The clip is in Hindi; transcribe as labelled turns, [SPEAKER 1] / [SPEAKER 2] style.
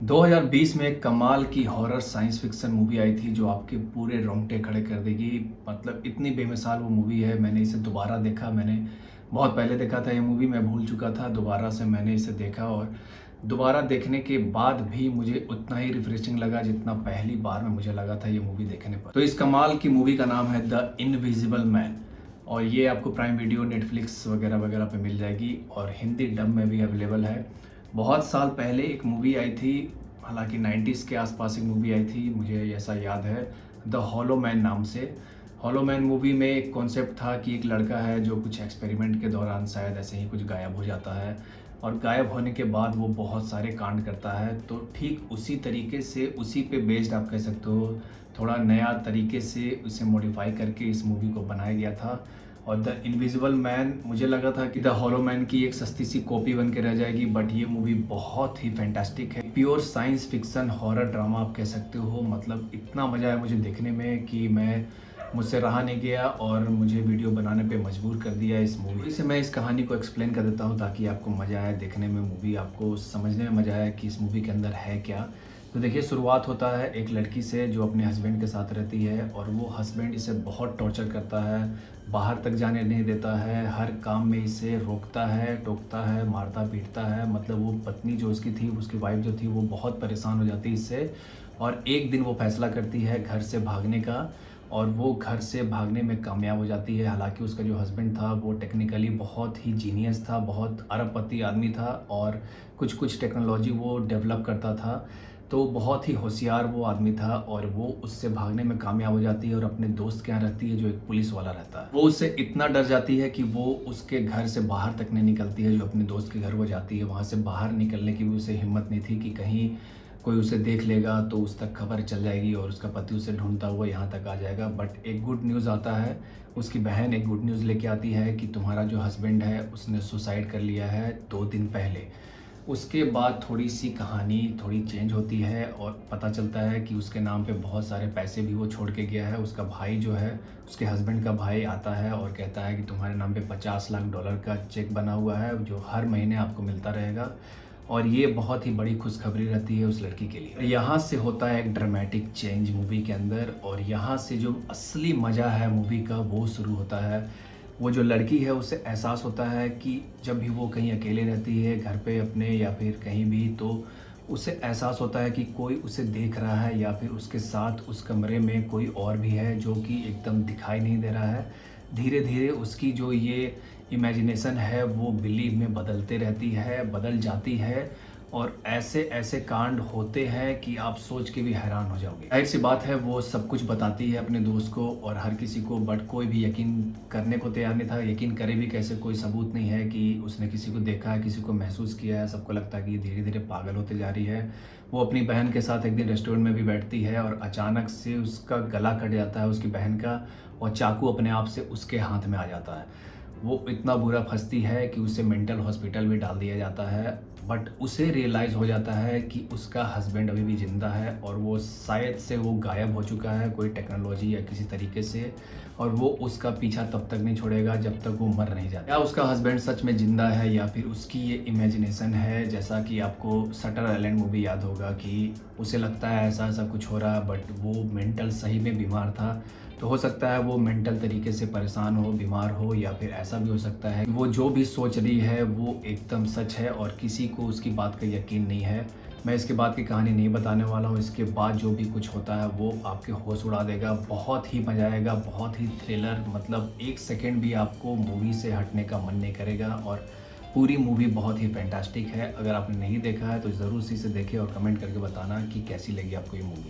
[SPEAKER 1] 2020 में एक कमाल की हॉरर साइंस फिक्शन मूवी आई थी जो आपके पूरे रोंगटे खड़े कर देगी। मतलब इतनी बेमिसाल वो मूवी है। मैंने इसे दोबारा देखा। मैंने बहुत पहले देखा था ये मूवी, मैं भूल चुका था। दोबारा से मैंने इसे देखा और दोबारा देखने के बाद भी मुझे उतना ही रिफ्रेशिंग लगा जितना पहली बार में मुझे लगा था ये मूवी देखने पर। तो इस कमाल की मूवी का नाम है द इनविजिबल मैन और ये आपको प्राइम वीडियो, नेटफ्लिक्स वगैरह वगैरह पे मिल जाएगी और हिंदी डब में भी अवेलेबल है। बहुत साल पहले एक मूवी आई थी, हालांकि 90s के आसपास एक मूवी आई थी, मुझे ऐसा याद है, द हॉलो मैन नाम से। हॉलो मैन मूवी में एक कॉन्सेप्ट था कि एक लड़का है जो कुछ एक्सपेरिमेंट के दौरान शायद ऐसे ही कुछ गायब हो जाता है और गायब होने के बाद वो बहुत सारे कांड करता है। तो ठीक उसी तरीके से, उसी पे बेस्ड आप कह सकते हो, थोड़ा नया तरीके से उसे मॉडिफाई करके इस मूवी को बनाया गया था। और द इनविजिबल मैन, मुझे लगा था कि द हॉलो मैन की एक सस्ती सी कॉपी बन के रह जाएगी, बट ये मूवी बहुत ही फैंटास्टिक है। Pure science fiction horror drama आप कह सकते हो। मतलब इतना मज़ा आया मुझे देखने में कि मुझसे रहा नहीं गया और मुझे वीडियो बनाने पे मजबूर कर दिया इस मूवी से। मैं इस कहानी को एक्सप्लेन कर देता हूँ ताकि आपको मज़ा आए देखने में, मूवी आपको समझने में मज़ा आए कि इस मूवी के अंदर है क्या। तो देखिए, शुरुआत होता है एक लड़की से जो अपने हस्बैंड के साथ रहती है और वो हस्बैंड इसे बहुत टॉर्चर करता है, बाहर तक जाने नहीं देता है, हर काम में इसे रोकता है, टोकता है, मारता पीटता है। मतलब वो पत्नी जो उसकी थी, उसकी वाइफ जो थी, वो बहुत परेशान हो जाती है इससे। और एक दिन वो फैसला करती है घर से भागने का और वो घर से भागने में कामयाब हो जाती है। हालांकि उसका जो हस्बैंड था वो टेक्निकली बहुत ही जीनियस था, बहुत अरबपति आदमी था और कुछ कुछ टेक्नोलॉजी वो डेवलप करता था। तो बहुत ही होशियार वो आदमी था और वो उससे भागने में कामयाब हो जाती है और अपने दोस्त के यहाँ रहती है जो एक पुलिस वाला रहता है। वो उससे इतना डर जाती है कि वो उसके घर से बाहर तक नहीं निकलती है। जो अपने दोस्त के घर वो जाती है, वहाँ से बाहर निकलने की भी उसे हिम्मत नहीं थी कि कहीं कोई उसे देख लेगा तो उस तक खबर चल जाएगी और उसका पति उसे ढूंढता हुआ यहाँ तक आ जाएगा। बट एक गुड न्यूज़ आता है, उसकी बहन एक गुड न्यूज़ लेके आती है कि तुम्हारा जो हस्बैंड है उसने सुसाइड कर लिया है 2 दिन पहले। उसके बाद थोड़ी सी कहानी थोड़ी चेंज होती है और पता चलता है कि उसके नाम पे बहुत सारे पैसे भी वो छोड़ के गया है। उसका भाई जो है, उसके हस्बैंड का भाई आता है और कहता है कि तुम्हारे नाम पे $50 लाख का चेक बना हुआ है जो हर महीने आपको मिलता रहेगा। और ये बहुत ही बड़ी खुशखबरी रहती है उस लड़की के लिए। यहाँ से होता है एक ड्रामेटिक चेंज मूवी के अंदर और यहाँ से जो असली मज़ा है मूवी का वो शुरू होता है। वो जो लड़की है उसे एहसास होता है कि जब भी वो कहीं अकेले रहती है घर पे अपने या फिर कहीं भी, तो उसे एहसास होता है कि कोई उसे देख रहा है या फिर उसके साथ उस कमरे में कोई और भी है जो कि एकदम दिखाई नहीं दे रहा है। धीरे धीरे उसकी जो ये इमेजिनेशन है वो बिलीव में बदलते रहती है, बदल जाती है और ऐसे ऐसे कांड होते हैं कि आप सोच के भी हैरान हो जाओगे। जाहिर सी बात है, वो सब कुछ बताती है अपने दोस्त को और हर किसी को, बट कोई भी यकीन करने को तैयार नहीं था। यकीन करे भी कैसे, कोई सबूत नहीं है कि उसने किसी को देखा है, किसी को महसूस किया है। सबको लगता है कि धीरे धीरे पागल होते जा रही है। वो अपनी बहन के साथ एक दिन रेस्टोरेंट में भी बैठती है और अचानक से उसका गला कट जाता है उसकी बहन का और चाकू अपने आप से उसके हाथ में आ जाता है। वो इतना बुरा फंसती है कि उसे मेंटल हॉस्पिटल भी डाल दिया जाता है। बट उसे रियलाइज़ हो जाता है कि उसका हस्बैंड अभी भी ज़िंदा है और वो शायद से वो गायब हो चुका है कोई टेक्नोलॉजी या किसी तरीके से, और वो उसका पीछा तब तक नहीं छोड़ेगा जब तक वो मर नहीं जाता। या उसका हस्बैंड सच में ज़िंदा है या फिर उसकी ये इमेजिनेशन है। जैसा कि आपको शटर आइलैंड मूवी याद होगा कि उसे लगता है ऐसा ऐसा कुछ हो रहा है, बट वो मेंटल सही में बीमार था। तो हो सकता है वो मेंटल तरीके से परेशान हो, बीमार हो, या फिर ऐसा भी हो सकता है कि वो जो भी सोच रही है वो एकदम सच है और किसी को उसकी बात का यकीन नहीं है। मैं इसके बाद की कहानी नहीं बताने वाला हूँ। इसके बाद जो भी कुछ होता है वो आपके होश उड़ा देगा। बहुत ही मज़ा आएगा, बहुत ही थ्रिलर। मतलब एक सेकेंड भी आपको मूवी से हटने का मन नहीं करेगा और पूरी मूवी बहुत ही फैंटास्टिक है। अगर आपने नहीं देखा है तो ज़रूर से इसे देखें और कमेंट करके बताना कि कैसी लगी आपको ये मूवी।